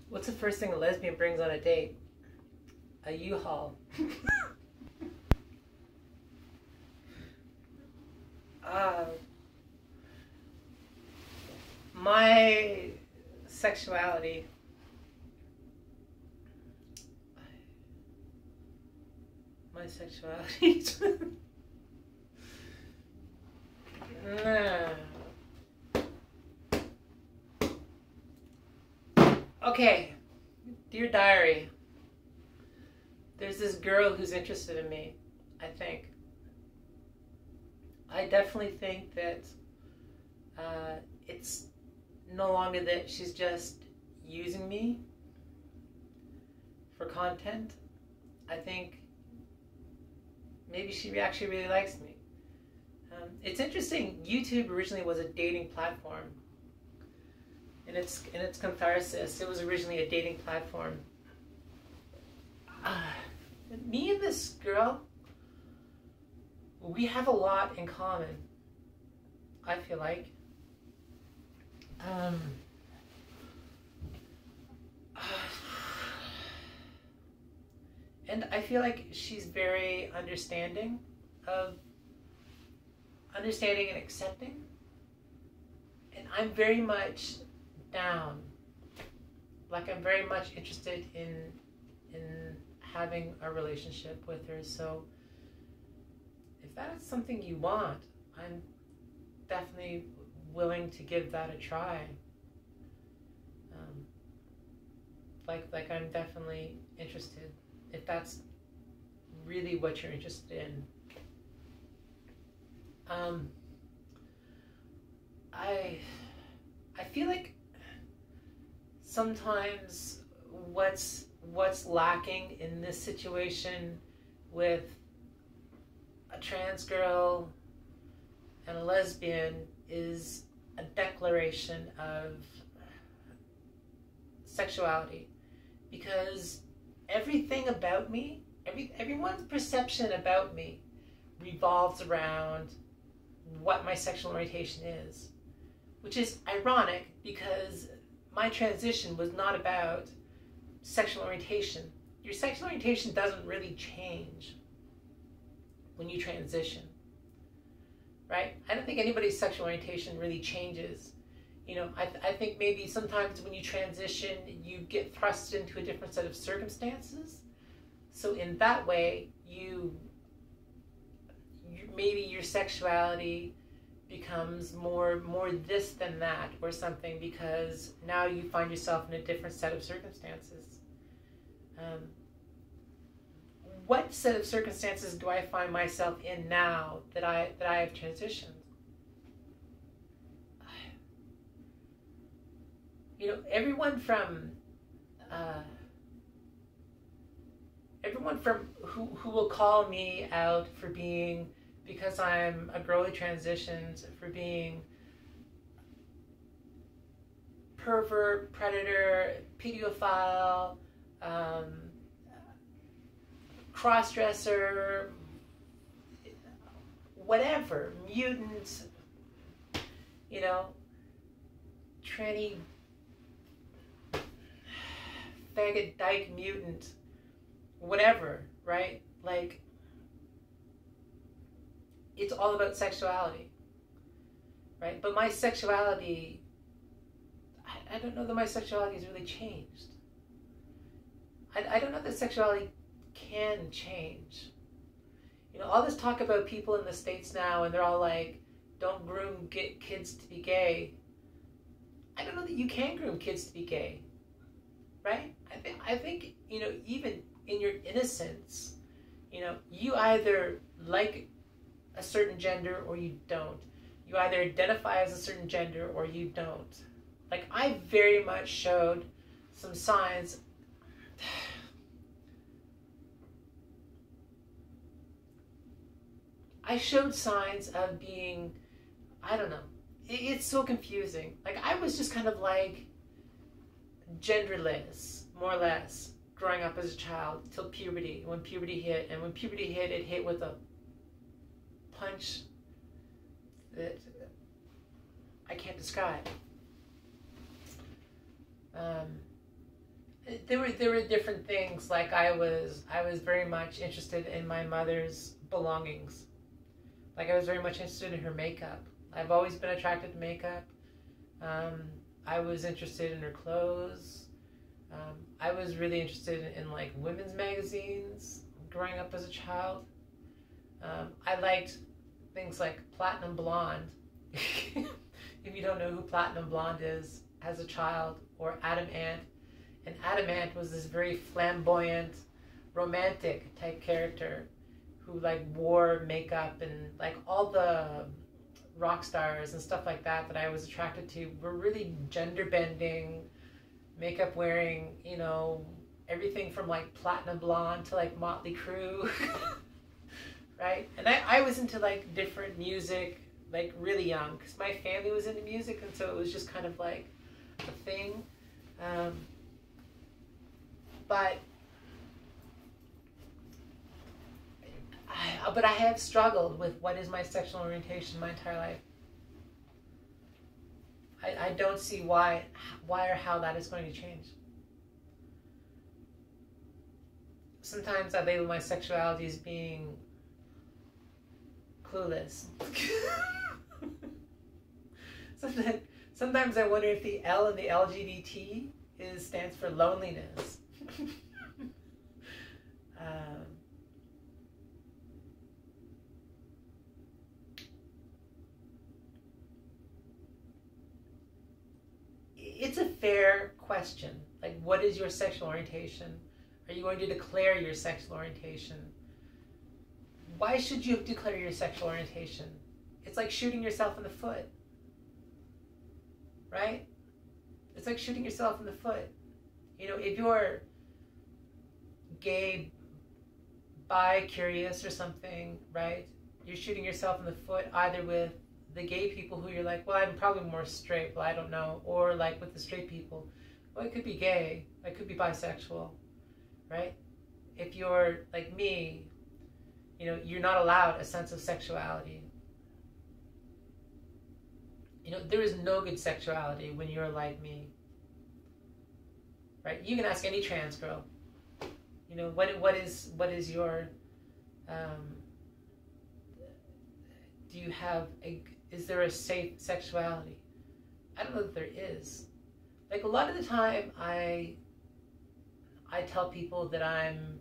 What's the first thing a lesbian brings on a date? A U-Haul. My sexuality. My sexuality. Okay, dear diary. There's this girl who's interested in me, I think. I definitely think that it's no longer that she's just using me for content. I think maybe she actually really likes me. It's interesting. YouTube originally was a dating platform. In its catharsis, it was originally a dating platform. Me and this girl, we have a lot in common, I feel like. And I feel like she's very understanding and accepting. And I'm very much down. Like, I'm very much interested in having a relationship with her. So if that is something you want, I'm definitely willing to give that a try. Like I'm definitely interested, if that's really what you're interested in. I feel like sometimes what's lacking in this situation with a trans girl and a lesbian is a declaration of sexuality, because everything about me, everyone's perception about me revolves around what my sexual orientation is, which is ironic because my transition was not about sexual orientation. Your sexual orientation doesn't really change when you transition, right? I don't think anybody's sexual orientation really changes. You know, I think maybe sometimes when you transition, you get thrust into a different set of circumstances. So in that way, maybe your sexuality becomes more this than that or something, because now you find yourself in a different set of circumstances. What set of circumstances do I find myself in now that I have transitioned? You know, everyone from who will call me out for being, because I'm a girl who transitions, for being pervert, predator, pedophile, cross-dresser, whatever, mutant, you know, tranny, faggot, dyke, mutant, whatever, right? Like, it's all about sexuality, right? But my sexuality, I don't know that my sexuality has really changed. I don't know that sexuality can change. You know, all this talk about people in the States now, and they're all like, don't groom kids to be gay. I don't know that you can groom kids to be gay, right? I think, you know, even in your innocence, you know, you either like a certain gender or you don't. You either identify as a certain gender or you don't. Like, I very much showed some signs. I showed signs of being, I don't know, it's so confusing. Like, I was just kind of like genderless, more or less, growing up as a child till puberty. When puberty hit, and when puberty hit, it hit with a punch that I can't describe. there were different things. Like I was very much interested in my mother's belongings. Like I was very much interested in her makeup. I've always been attracted to makeup. I was interested in her clothes. I was really interested in like women's magazines growing up as a child. I liked things like Platinum Blonde. If you don't know who Platinum Blonde is, as a child, or Adam Ant. And Adam Ant was this very flamboyant, romantic type character who like wore makeup, and like all the rock stars and stuff like that that I was attracted to were really gender bending, makeup wearing, you know, everything from like Platinum Blonde to like Motley Crue. Right? And I was into like different music, like really young, because my family was into music, and so it was just kind of like a thing. But I have struggled with what is my sexual orientation my entire life. I don't see why or how that is going to change. Sometimes I label my sexuality as being clueless. Sometimes I wonder if the L in the LGBT stands for loneliness. It's a fair question. Like, what is your sexual orientation? Are you going to declare your sexual orientation? Why should you declare your sexual orientation? It's like shooting yourself in the foot. Right? It's like shooting yourself in the foot. You know, if you're gay, bi-curious or something, right? You're shooting yourself in the foot either with the gay people who you're like, well, I'm probably more straight, well, I don't know. Or like with the straight people, well, it could be gay, it could be bisexual, right? If you're like me, you know, you're not allowed a sense of sexuality. You know, there is no good sexuality when you're like me, right? You can ask any trans girl, you know, what is your, do you have is there a safe sexuality? I don't know that there is. Like a lot of the time I tell people that I'm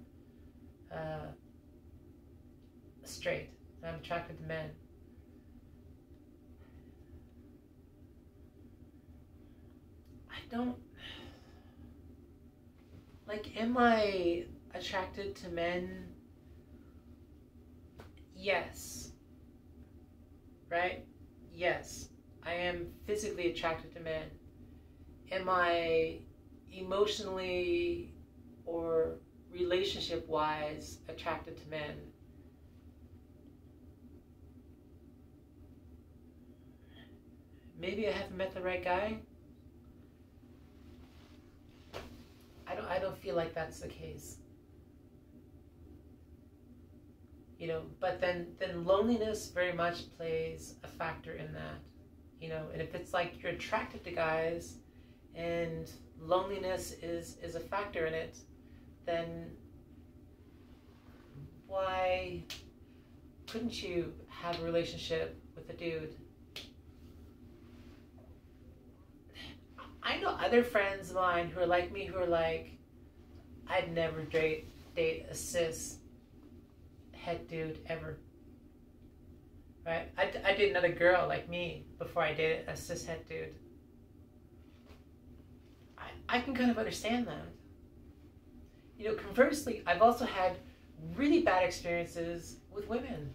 straight, that I'm attracted to men. I don't, like, am I attracted to men? Yes. Right? Yes. I am physically attracted to men. Am I emotionally or relationship-wise attracted to men? Maybe I haven't met the right guy. I don't feel like that's the case. You know, but then loneliness very much plays a factor in that. You know, and if it's like you're attracted to guys and loneliness is a factor in it, then why couldn't you have a relationship with a dude? I know other friends of mine who are like me, who are like, I'd never date a cis het dude ever. Right? I dated another girl like me before I dated a cis het dude. I can kind of understand that. You know, conversely, I've also had really bad experiences with women.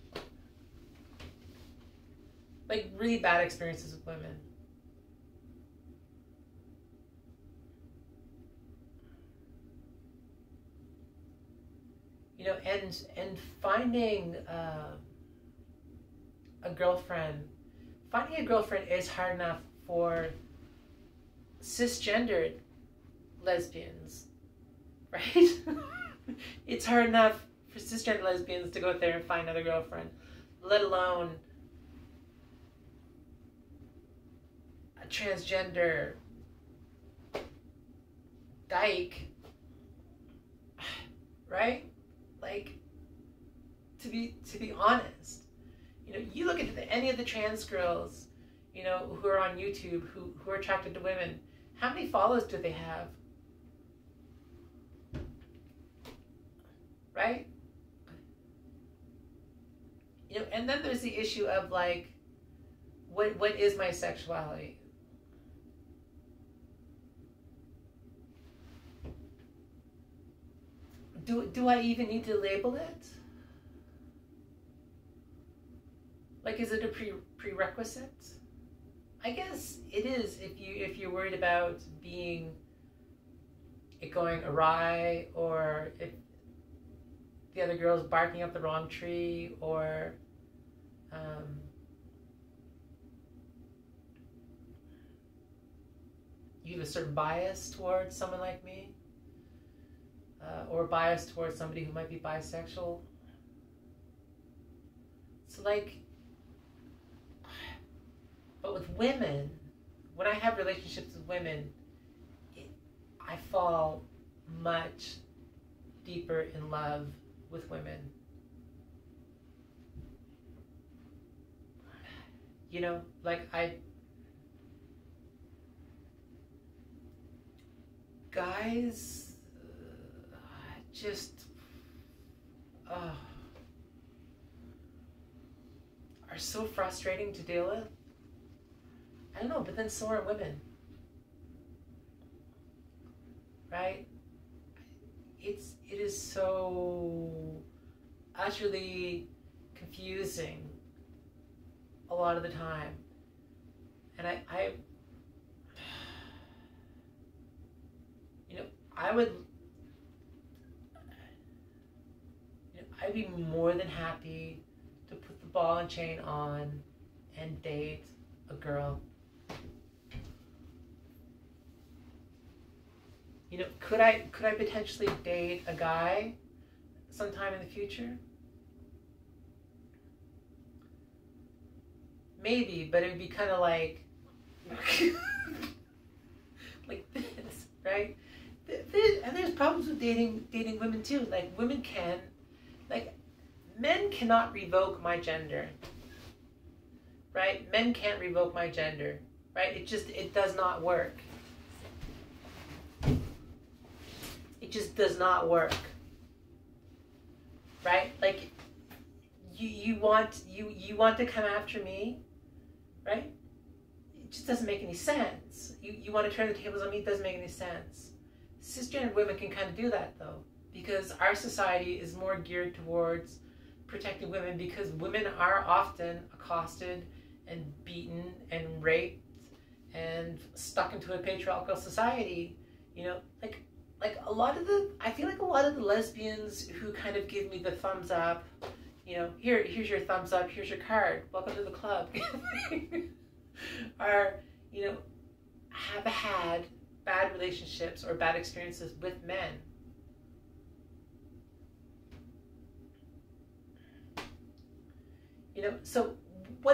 Like, really bad experiences with women. You know, and finding a girlfriend is hard enough for cisgendered lesbians, right? It's hard enough for cisgender lesbians to go out there and find another girlfriend, let alone a transgender dyke right? Like, to be honest, you know, you look at any of the trans girls, you know, who are on YouTube, who are attracted to women. How many followers do they have? Right? You know, and then there's the issue of like, what is my sexuality? Do I even need to label it? Like, is it a prerequisite? I guess it is if you're worried about it going awry, or if the other girl's barking up the wrong tree, or you have a certain bias towards someone like me, or bias towards somebody who might be bisexual. So like, but with women, when I have relationships with women, I fall much deeper in love with women. You know, like guys just are so frustrating to deal with. I don't know, but then so are women, right? It is so utterly confusing a lot of the time, and you know, I'd be more than happy to put the ball and chain on and date a girl. You know, could I potentially date a guy sometime in the future? Maybe, but it would be kind of like this, right? And there's problems with dating women too. Like, men cannot revoke my gender, right? Men can't revoke my gender, right? It does not work. It just does not work, right? Like, you want to come after me, right? It just doesn't make any sense. You want to turn the tables on me, it doesn't make any sense. Cisgendered women can kind of do that though, because our society is more geared towards protecting women, because women are often accosted and beaten and raped and stuck into a patriarchal society. You know, I feel like a lot of the lesbians who kind of give me the thumbs up, you know, here's your thumbs up, here's your card, welcome to the club, are, you know, have had bad relationships or bad experiences with men. You know, so